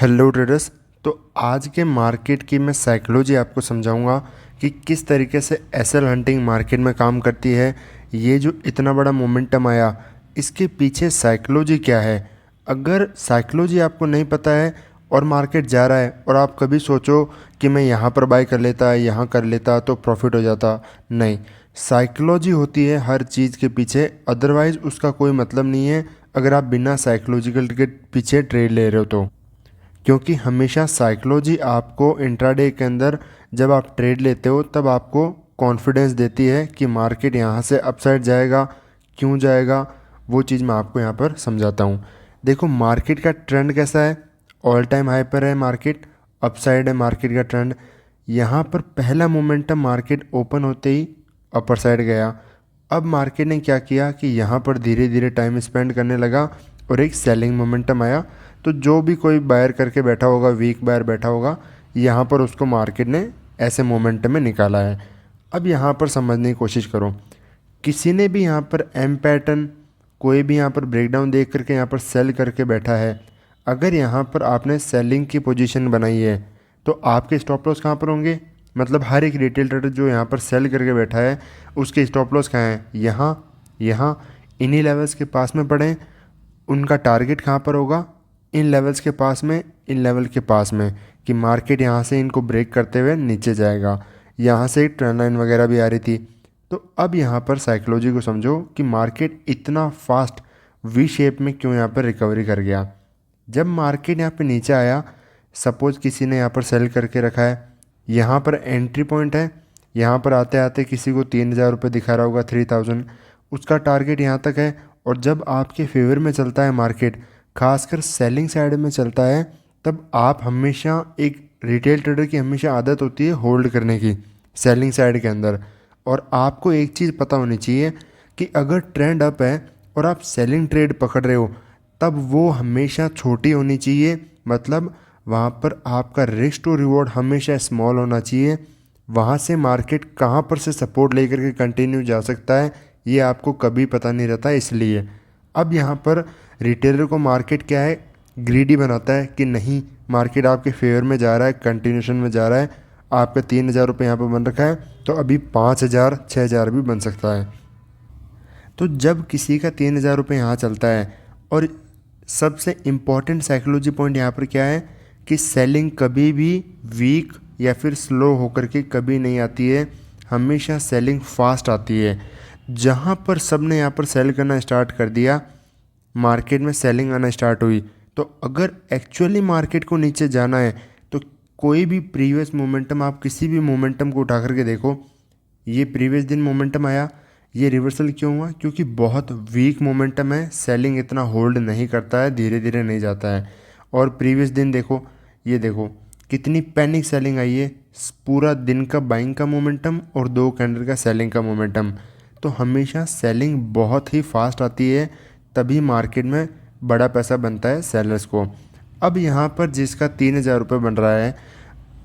Hello traders. तो आज के मार्केट की मैं साइकोलॉजी आपको समझाऊंगा कि किस तरीके से एसएल हंटिंग मार्केट में काम करती है। ये जो इतना बड़ा मोमेंटम आया, इसके पीछे साइकोलॉजी क्या है। अगर साइकोलॉजी आपको नहीं पता है और मार्केट जा रहा है और आप कभी सोचो कि मैं यहाँ पर बाय कर लेता, यहाँ कर लेता तो प्रॉफिट हो जाता, नहीं। साइकोलॉजी होती है हर चीज़ के पीछे, अदरवाइज़ उसका कोई मतलब नहीं है अगर आप बिना साइकोलॉजिकल के पीछे ट्रेड ले रहे हो तो। क्योंकि हमेशा साइकोलॉजी आपको इंट्राडे के अंदर जब आप ट्रेड लेते हो तब आपको कॉन्फिडेंस देती है कि मार्केट यहाँ से अपसाइड जाएगा, क्यों जाएगा, वो चीज़ मैं आपको यहाँ पर समझाता हूँ। देखो मार्केट का ट्रेंड कैसा है, ऑल टाइम हाई पर है मार्केट, अपसाइड है मार्केट का ट्रेंड। यहाँ पर पहला मोमेंटम मार्केट ओपन होते ही अपर साइड गया। अब मार्केट ने क्या किया कि यहाँ पर धीरे धीरे टाइम स्पेंड करने लगा और एक सेलिंग मोमेंटम आया। तो जो भी कोई बायर करके बैठा होगा, वीक बायर बैठा होगा, यहाँ पर उसको मार्केट ने ऐसे मोमेंटम में निकाला है। अब यहाँ पर समझने की कोशिश करो, किसी ने भी यहाँ पर एम पैटर्न, कोई भी यहाँ पर ब्रेकडाउन देख करके यहाँ पर सेल करके बैठा है। अगर यहाँ पर आपने सेलिंग की पोजीशन बनाई है तो आपके स्टॉप लॉस कहाँ पर होंगे। मतलब हर एक रिटेल ट्रेडर जो यहाँ पर सेल करके बैठा है उसके स्टॉप लॉस कहाँ हैं, यहाँ इन्हीं लेवल्स के पास में पड़े। उनका टारगेट कहाँ पर होगा, इन लेवल्स के पास में, इन लेवल के पास में, कि मार्केट यहाँ से इनको ब्रेक करते हुए नीचे जाएगा। यहाँ से एक ट्रेंड लाइन वगैरह भी आ रही थी। तो अब यहाँ पर साइकोलॉजी को समझो कि मार्केट इतना फास्ट वी शेप में क्यों यहाँ पर रिकवरी कर गया। जब मार्केट यहाँ पे नीचे आया, सपोज किसी ने यहाँ पर सेल करके रखा है, यहाँ पर एंट्री पॉइंट है, यहाँ पर आते आते किसी को 3,000 रुपये दिखा रहा होगा, 3,000, उसका टारगेट यहाँ तक है। और जब आपके फेवर में चलता है मार्केट, खासकर सेलिंग साइड में चलता है, तब आप हमेशा, एक रिटेल ट्रेडर की हमेशा आदत होती है होल्ड करने की सेलिंग साइड के अंदर। और आपको एक चीज़ पता होनी चाहिए कि अगर ट्रेंड अप है और आप सेलिंग ट्रेड पकड़ रहे हो तब वो हमेशा छोटी होनी चाहिए। मतलब वहाँ पर आपका रिस्क टू रिवॉर्ड हमेशा स्मॉल होना चाहिए। वहाँ से मार्केट कहाँ पर से सपोर्ट लेकर के कंटिन्यू जा सकता है ये आपको कभी पता नहीं रहता। इसलिए अब यहाँ पर रिटेलर को मार्केट क्या है, ग्रीडी बनाता है कि नहीं, मार्केट आपके फेवर में जा रहा है, कंटिन्यूशन में जा रहा है। आपका 3,000 रुपये यहाँ पर बन रखा है तो अभी 5,000 6,000 भी बन सकता है। तो जब किसी का 3,000 रुपये यहाँ चलता है, और सबसे इम्पॉर्टेंट साइकोलॉजी पॉइंट यहाँ पर क्या है कि सेलिंग कभी भी वीक या फिर स्लो होकर के कभी नहीं आती है, हमेशा सेलिंग फास्ट आती है। जहाँ पर सब ने यहाँ पर सेल करना स्टार्ट कर दिया, मार्केट में सेलिंग आना स्टार्ट हुई। तो अगर एक्चुअली मार्केट को नीचे जाना है तो कोई भी प्रीवियस मोमेंटम, आप किसी भी मोमेंटम को उठा करके देखो, ये प्रीवियस दिन मोमेंटम आया, ये रिवर्सल क्यों हुआ, क्योंकि बहुत वीक मोमेंटम है, सेलिंग इतना होल्ड नहीं करता है, धीरे धीरे नहीं जाता है। और प्रीवियस दिन देखो, ये देखो कितनी पैनिक सेलिंग आई है, पूरा दिन का बाइंग का मोमेंटम और 2 कैंडल का सेलिंग का मोमेंटम। तो हमेशा सेलिंग बहुत ही फास्ट आती है, तभी मार्केट में बड़ा पैसा बनता है सेलर्स को। अब यहाँ पर जिसका 3,000 रुपये बन रहा है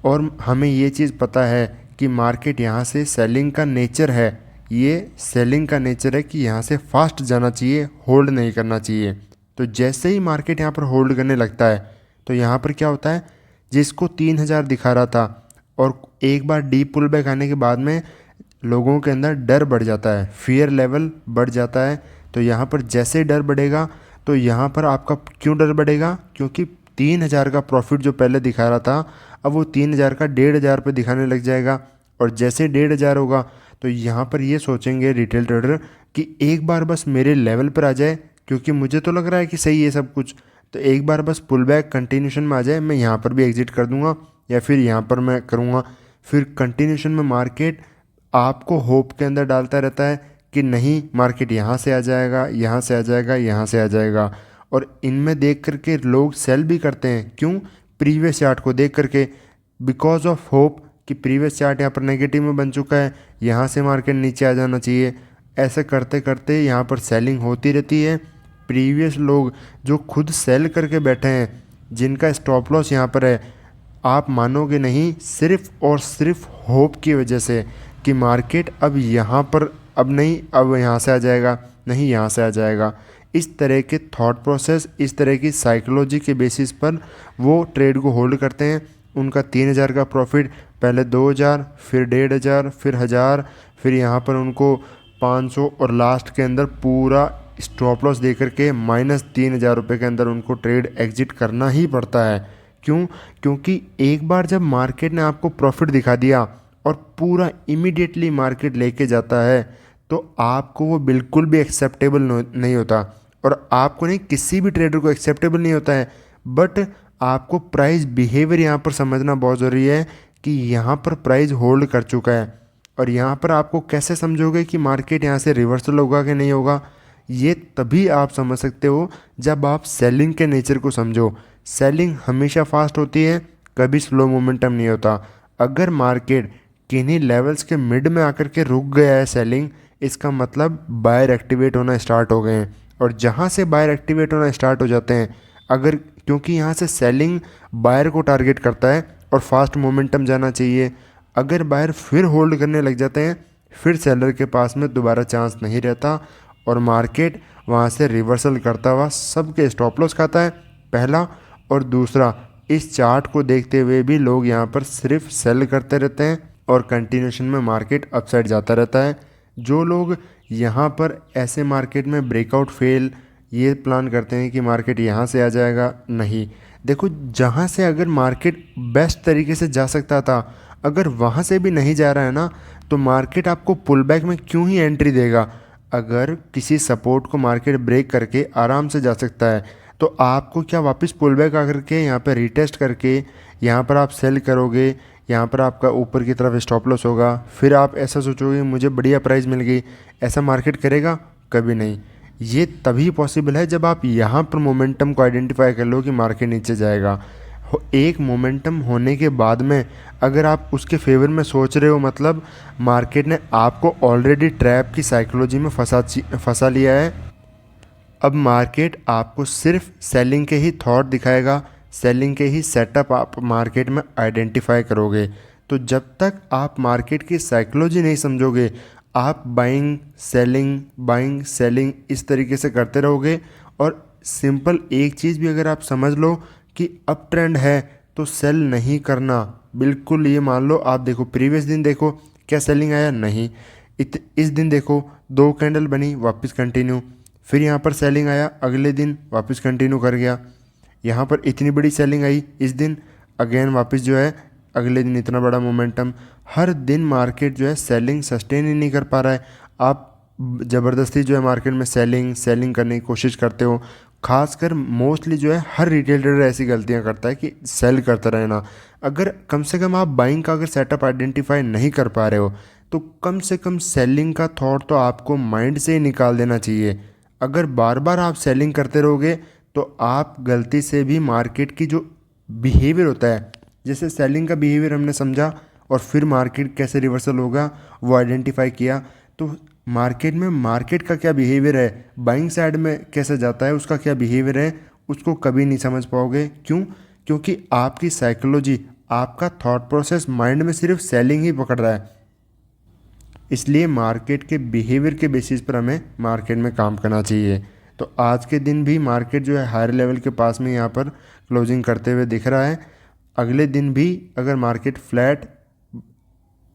और हमें ये चीज़ पता है कि मार्केट यहाँ से सेलिंग का नेचर है, ये सेलिंग का नेचर है कि यहाँ से फास्ट जाना चाहिए, होल्ड नहीं करना चाहिए। तो जैसे ही मार्केट यहाँ पर होल्ड करने लगता है तो यहाँ पर क्या होता है, जिसको 3,000 दिखा रहा था और एक बार डीप पुल बैक आने के बाद में लोगों के अंदर डर बढ़ जाता है, फियर लेवल बढ़ जाता है। तो यहाँ पर जैसे डर बढ़ेगा तो यहाँ पर आपका क्यों डर बढ़ेगा, क्योंकि 3,000 का प्रॉफिट जो पहले दिखा रहा था अब वो 3,000 का 1,500 पे दिखाने लग जाएगा। और जैसे 1,500 होगा तो यहाँ पर ये सोचेंगे रिटेल ट्रेडर कि एक बार बस मेरे लेवल पर आ जाए, क्योंकि मुझे तो लग रहा है कि सही है सब कुछ, तो एक बार बस पुल बैक कंटिन्यूशन में आ जाए, मैं यहाँ पर भी एग्जिट कर दूंगा या फिर यहाँ पर मैं करूँगा। फिर कंटिन्यूशन में मार्केट आपको होप के अंदर डालता रहता है कि नहीं, मार्केट यहाँ से आ जाएगा, यहाँ से आ जाएगा, यहाँ से आ जाएगा। और इनमें देख करके लोग सेल भी करते हैं, क्यों, प्रीवियस चार्ट को देख करके, बिकॉज ऑफ होप कि प्रीवियस चार्ट यहाँ पर नेगेटिव में बन चुका है, यहाँ से मार्केट नीचे आ जाना चाहिए। ऐसे करते करते यहाँ पर सेलिंग होती रहती है। प्रीवियस लोग जो खुद सेल करके बैठे हैं, जिनका स्टॉप लॉस यहाँ पर है, आप मानोगे नहीं, सिर्फ और सिर्फ होप की वजह से कि मार्केट अब यहाँ पर, अब नहीं, अब यहाँ से आ जाएगा, नहीं यहाँ से आ जाएगा, इस तरह के थॉट प्रोसेस, इस तरह की साइकोलॉजी के बेसिस पर वो ट्रेड को होल्ड करते हैं। उनका 3,000 का प्रॉफिट पहले 2,000, फिर 1,500, फिर 1,000, फिर यहाँ पर उनको 500 और लास्ट के अंदर पूरा स्टॉप लॉस दे करके -3,000 रुपये के अंदर उनको ट्रेड एग्जिट करना ही पड़ता है। क्यों? क्योंकि एक बार जब मार्केट ने आपको प्रॉफिट दिखा दिया और पूरा इमीडिएटली मार्केट लेके जाता है तो आपको वो बिल्कुल भी एक्सेप्टेबल नहीं होता, और आपको नहीं, किसी भी ट्रेडर को एक्सेप्टेबल नहीं होता है। बट आपको प्राइस बिहेवियर यहाँ पर समझना बहुत ज़रूरी है कि यहाँ पर प्राइस होल्ड कर चुका है, और यहाँ पर आपको कैसे समझोगे कि मार्केट यहाँ से रिवर्सल होगा कि नहीं होगा, ये तभी आप समझ सकते हो जब आप सेलिंग के नेचर को समझो। सेलिंग हमेशा फास्ट होती है, कभी स्लो मोमेंटम नहीं होता। अगर मार्केट किन्हीं लेवल्स के मिड में आकर के रुक गया है सेलिंग, इसका मतलब बायर एक्टिवेट होना स्टार्ट हो गए हैं। और जहाँ से बायर एक्टिवेट होना स्टार्ट हो जाते हैं, अगर, क्योंकि यहाँ से सेलिंग बायर को टारगेट करता है और फास्ट मोमेंटम जाना चाहिए, अगर बायर फिर होल्ड करने लग जाते हैं, फिर सेलर के पास में दोबारा चांस नहीं रहता और मार्केट वहाँ से रिवर्सल करता हुआ सबके स्टॉप लॉस खाता है, पहला। और दूसरा, इस चार्ट को देखते हुए भी लोग यहाँ पर सिर्फ सेल करते रहते हैं और कंटिन्यूशन में मार्केट अपसाइड जाता रहता है। जो लोग यहाँ पर ऐसे मार्केट में ब्रेकआउट फेल ये प्लान करते हैं कि मार्केट यहाँ से आ जाएगा, नहीं। देखो, जहाँ से अगर मार्केट बेस्ट तरीके से जा सकता था, अगर वहाँ से भी नहीं जा रहा है ना, तो मार्केट आपको पुल बैक में क्यों ही एंट्री देगा। अगर किसी सपोर्ट को मार्केट ब्रेक करके आराम से जा सकता है, तो आपको क्या वापस पुल बैक आकर के यहाँ पर रीटेस्ट करके यहाँ पर आप सेल करोगे, यहाँ पर आपका ऊपर की तरफ स्टॉप लॉस होगा, फिर आप ऐसा सोचोगे मुझे बढ़िया प्राइस मिल गई, ऐसा मार्केट करेगा? कभी नहीं। ये तभी पॉसिबल है जब आप यहाँ पर मोमेंटम को आइडेंटिफाई कर लो कि मार्केट नीचे जाएगा। एक मोमेंटम होने के बाद में अगर आप उसके फेवर में सोच रहे हो, मतलब मार्केट ने आपको ऑलरेडी ट्रैप की साइकोलॉजी में फंसा लिया है। अब मार्केट आपको सिर्फ सेलिंग के ही थॉट दिखाएगा, सेलिंग के ही सेटअप आप मार्केट में आइडेंटिफाई करोगे। तो जब तक आप मार्केट की साइकोलॉजी नहीं समझोगे, आप बाइंग सेलिंग इस तरीके से करते रहोगे। और सिंपल एक चीज़ भी अगर आप समझ लो कि अप ट्रेंड है तो सेल नहीं करना, बिल्कुल। ये मान लो, आप देखो प्रीवियस दिन देखो क्या सेलिंग आया? नहीं। इस दिन देखो 2 कैंडल बनी, वापस कंटिन्यू, फिर यहाँ पर सेलिंग आया, अगले दिन वापस कंटिन्यू कर गया। यहाँ पर इतनी बड़ी सेलिंग आई इस दिन, अगेन वापस जो है अगले दिन इतना बड़ा मोमेंटम। हर दिन मार्केट जो है सेलिंग सस्टेन ही नहीं कर पा रहा है। आप ज़बरदस्ती जो है मार्केट में सेलिंग करने की कोशिश करते हो। खासकर मोस्टली जो है हर रिटेल ट्रेडर ऐसी गलतियाँ करता है कि सेल करता रहना। अगर कम से कम आप बाइंग का अगर सेटअप आइडेंटिफाई नहीं कर पा रहे हो, तो कम से कम सेलिंग का थॉट तो आपको माइंड से ही निकाल देना चाहिए। अगर बार बार आप सेलिंग करते रहोगे तो आप गलती से भी मार्केट की जो बिहेवियर होता है, जैसे सेलिंग का बिहेवियर हमने समझा और फिर मार्केट कैसे रिवर्सल होगा वो आइडेंटिफाई किया, तो मार्केट में मार्केट का क्या बिहेवियर है, बाइंग साइड में कैसे जाता है उसका क्या बिहेवियर है, उसको कभी नहीं समझ पाओगे। क्यों? क्योंकि आपकी साइकोलॉजी, आपका थॉट प्रोसेस माइंड में सिर्फ सेलिंग ही पकड़ रहा है। इसलिए मार्केट के बिहेवियर के बेसिस पर हमें मार्केट में काम करना चाहिए। तो आज के दिन भी मार्केट जो है हायर लेवल के पास में यहाँ पर क्लोजिंग करते हुए दिख रहा है। अगले दिन भी अगर मार्केट फ्लैट,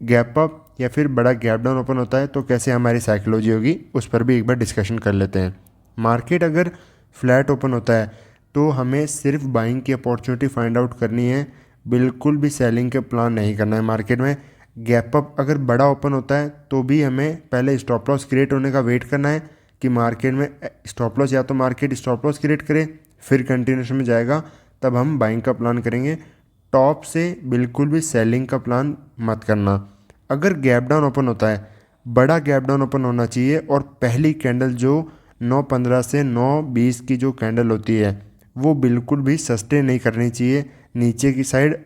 गैप अप या फिर बड़ा गैप डाउन ओपन होता है तो कैसे हमारी साइकोलॉजी होगी, उस पर भी एक बार डिस्कशन कर लेते हैं। मार्केट अगर फ्लैट ओपन होता है तो हमें सिर्फ बाइंग की अपॉर्चुनिटी फाइंड आउट करनी है, बिल्कुल भी सेलिंग के प्लान नहीं करना है मार्केट में। गैप अप अगर बड़ा ओपन होता है तो भी हमें पहले स्टॉप लॉस क्रिएट होने का वेट करना है कि मार्केट में स्टॉप लॉस, या तो मार्केट स्टॉप लॉस क्रिएट करे फिर कंटिन्यूशन में जाएगा, तब हम बाइंग का प्लान करेंगे। टॉप से बिल्कुल भी सेलिंग का प्लान मत करना। अगर गैप डाउन ओपन होता है, बड़ा गैप डाउन ओपन होना चाहिए और पहली कैंडल जो 9.15 से 9.20 की जो कैंडल होती है वो बिल्कुल भी सस्टेन नहीं करनी चाहिए, नीचे की साइड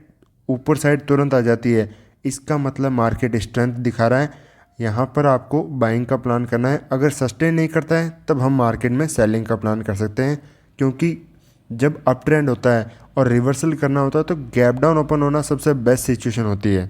ऊपर साइड तुरंत आ जाती है, इसका मतलब मार्केट स्ट्रेंथ दिखा रहा है। यहाँ पर आपको बाइंग का प्लान करना है। अगर सस्टेन नहीं करता है तब हम मार्केट में सेलिंग का प्लान कर सकते हैं, क्योंकि जब अप ट्रेंड होता है और रिवर्सल करना होता है तो गैप डाउन ओपन होना सबसे बेस्ट सिचुएशन होती है।